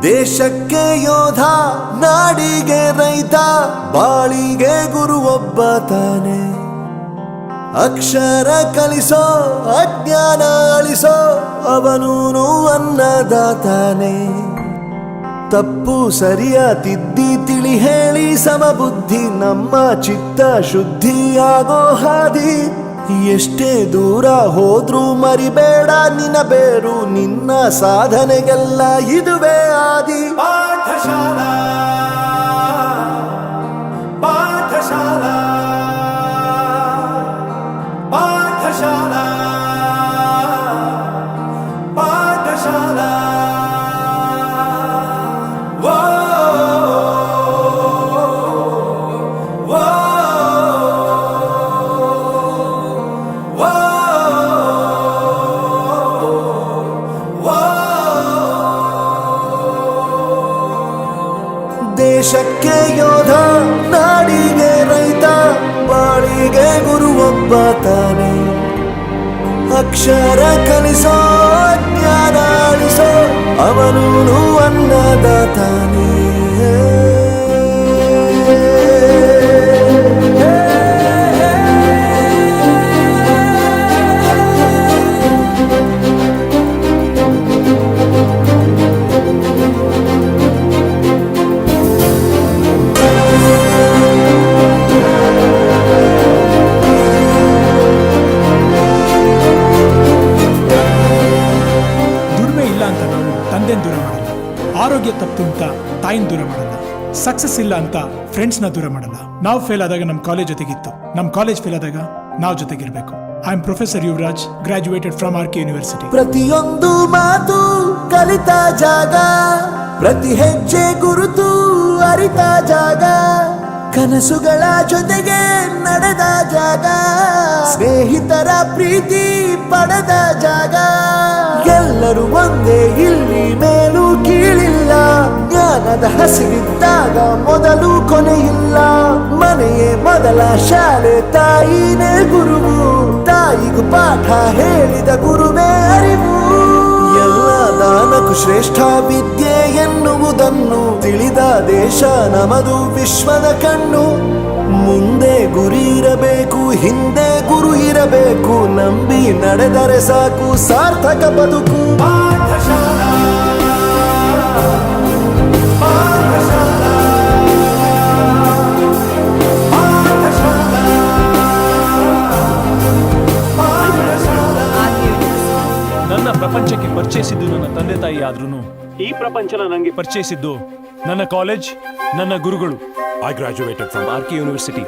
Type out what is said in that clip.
ದೇಶಕ್ಕೆ ಯೋಧ, ನಾಡಿಗೆ ರೈತ, ಬಾಳಿಗೆ ಗುರು ಒಬ್ಬ ತಾನೆ. ಅಕ್ಷರ ಕಲಿಸೋ, ಅಜ್ಞಾನ ಅಳಿಸೋ, ಅವನೂನು ಅನ್ನದಾತಾನೆ. ತಪ್ಪು ಸರಿಯ ತಿದ್ದಿ ತಿಳಿ ಹೇಳಿ ಸಮಬುದ್ಧಿ, ನಮ್ಮ ಚಿತ್ತ ಶುದ್ಧಿಯಾಗೋ ಹಾದಿ. ಎಷ್ಟೇ ದೂರ ಹೋದ್ರೂ ಮರಿಬೇಡ ನಿನ್ನ ಬೇರು, ನಿನ್ನ ಸಾಧನೆಗೆಲ್ಲ ಇದುವೇ ಆದಿ. ಪಾಠಶಾಲಾ ಪಾಠಶಾಲಾ ಪಾಠಶಾಲಾ ಪಾಠಶಾಲಾ. ದೇಶಕ್ಕೆ ಯೋಧ, ನಾಡಿಗೆ ರೈತ, ಬಾಳಿಗೆ ಗುರು ಒಬ್ಬ ತಾನೆ. ಅಕ್ಷರ ಕಲಿಸೋ, ಜ್ಞಾನ ಅಳಿಸೋ, ಅವನೂನು ಅನ್ನದಾತಾನೆ. ದೂರ ಮಾಡಲ್ಲ, ಆರೋಗ್ಯ ತಪ್ಪು ಅಂತ ತಾಯಿನ ದೂರ ಮಾಡಲ್ಲ, ಸಕ್ಸಸ್ ಇಲ್ಲ ಅಂತ ಫ್ರೆಂಡ್ಸ್ನ ದೂರ ಮಾಡಲ್ಲ. ನಾವು ಫೇಲ್ ಆದಾಗ ನಮ್ಮ ಕಾಲೇಜ್ ಜೊತೆಗಿತ್ತು, ನಮ್ಮ ಕಾಲೇಜ್ ಫೇಲ್ ಆದಾಗ ನಾವು ಜೊತೆಗಿರ್ಬೇಕು. I am professor Yuvraj, graduated from RK university. ಪ್ರತಿಯೊಂದು ಮಾತು ಕಲಿತ ಜಾಗ, ಪ್ರತಿ ಹೆಜ್ಜೆ ಗುರುತು ಅರಿತ ಜಾಗ, ಕನಸುಗಳ ಜೊತೆಗೆ ನಡೆದ ಜಾಗ, ಸ್ನೇಹಿತರ ಪ್ರೀತಿ ಪಡೆದ ಜಾಗ. ಎಲ್ಲರೂ ಒಂದೇ, ಇಲ್ಲಿ ಮೇಲೂ ಕೀಳಿಲ್ಲ, ಜ್ಞಾನದ ಹಸಿವಿದ್ದಾಗ ಮೊದಲು ಕೊನೆಯಿಲ್ಲ. ಮನೆಯೇ ಮೊದಲ ಶಾಲೆ, ತಾಯಿನೇ ಗುರುವು, ತಾಯಿಗೂ ಪಾಠ ಹೇಳಿದ ಗುರುವೇ ಅರಿವು. ಎಲ್ಲ ದಾನಕ್ಕೂ ಶ್ರೇಷ್ಠ ವಿದ್ಯೆ ಎನ್ನುವುದನ್ನು ತಿಳಿದ ದೇಶ ನಮದು, ವಿಶ್ವದ ಕಣ್ಣು. ಮುಂದೆ ಗುರಿ ಇರಬೇಕು, ಹಿಂದೆ ಗುರು ಇರಬೇಕು, ನಂಬಿ ನಡೆದರೆ ಸಾಕು ಸಾರ್ಥಕ ಬದುಕು. ಪಾಠಶಾಲಾ ಪಾಠಶಾಲಾ ಪಾಠಶಾಲಾ ಪಾಠಶಾಲಾ. ನನ್ನ ಪ್ರಪಂಚಕ್ಕೆ ಪರಿಚಯಿಸಿದ್ದು ನನ್ನ ತಂದೆ ತಾಯಿ ಆದ್ರೂ ಈ ಪ್ರಪಂಚನ ನನಗೆ ಪರಿಚಯಿಸಿದ್ದು ನನ್ನ ಕಾಲೇಜ್, ನನ್ನ ಗುರುಗಳು. I graduated from RK University.